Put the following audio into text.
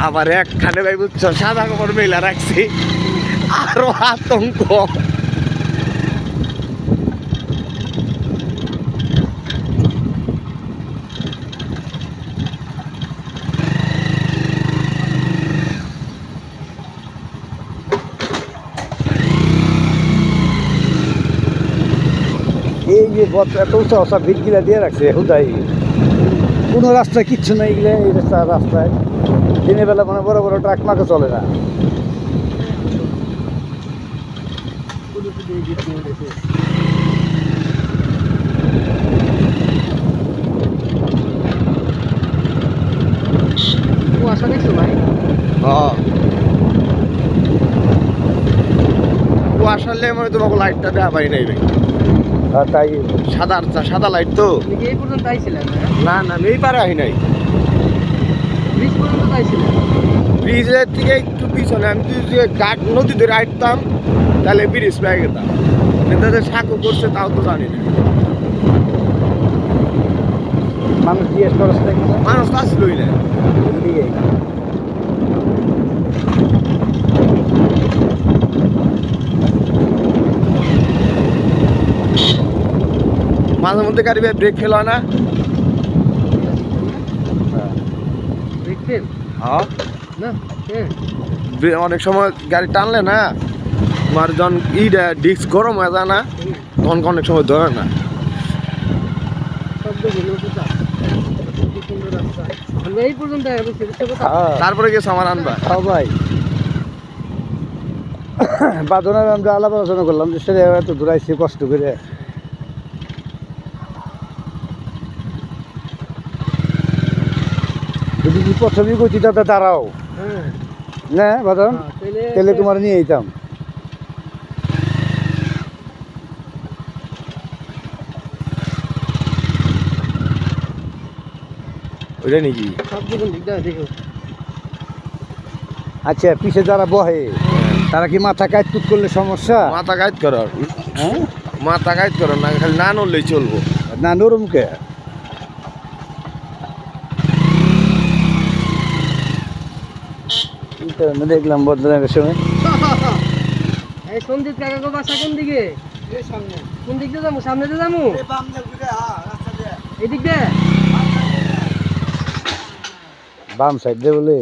আবার একখানে ভাই বুঝছো সাদা কাপড় মেলা রাখছি আরো আতঙ্ক। এই যে এত উঁচা ভিড়গুলা দিয়ে রাখছে হুদাই, কোনো রাস্তায় কিচ্ছু নেই এগুলো। এই রাস্তায় দিনের বেলা মানে বড় বড় ট্রাক মাকে চলে না। কুয়াশা দেখছো ভাই? কুয়াশালে মানে তোমাকে লাইটটা দেখা পাই নাই ভাই। তাই সাদা লাইট তো। এই পর্যন্ত আইছিলেন? না না আমি এই পারে আহি নাই। ব্রিজ পর্যন্ত আইছিলেন? ব্রিজের থেকে একটু পিছনে আমি যদি ঘাট নদী ধরে আইতাম তাহলে ব্রিজ পেয়ে গেতাম, কিন্তু সাঁকো করছে তাও তো জানি না। মানুষ জিজ্ঞেস করছে মানুষ তো আসলোই না। মাঝে মধ্যে গাড়ি ব্রেক ফেল হয় না। Brake fail? হ্যাঁ না অনেক সময় গাড়ি টানলে না তোমার যখন ডিস্ক গরম হয়ে যায় না, তখন অনেক সময় ধরে না। এই পর্যন্ত তারপরে গেছে আমার আনবা। হ্যাঁ ভাই, বাদনের আমরা আলাপ আলোচনা করলাম যে সেটা এত দূরাইছি কষ্ট করে। যদি প্রথমেই গতি দাদা দাঁড়াও না বাদন, তাহলে তোমার নিয়ে যেতাম। ওইটা নাকি? আচ্ছা, পিছে যারা বহে তারা কি মাথা কাজ করলে সমস্যা? মাথা কাজ করার, হ্যাঁ মাথা কাজ করার না, খালি না নড়লেই চলবো। না নরমকে দেখলাম বদলানোর সময়। এই সন্দীপ কাকা বাসা কোন দিকে? কোন দিক দিয়ে যাবো? সামনে দিয়ে যাবো? এদিক দিয়ে বাম সাইড দিয়ে বলে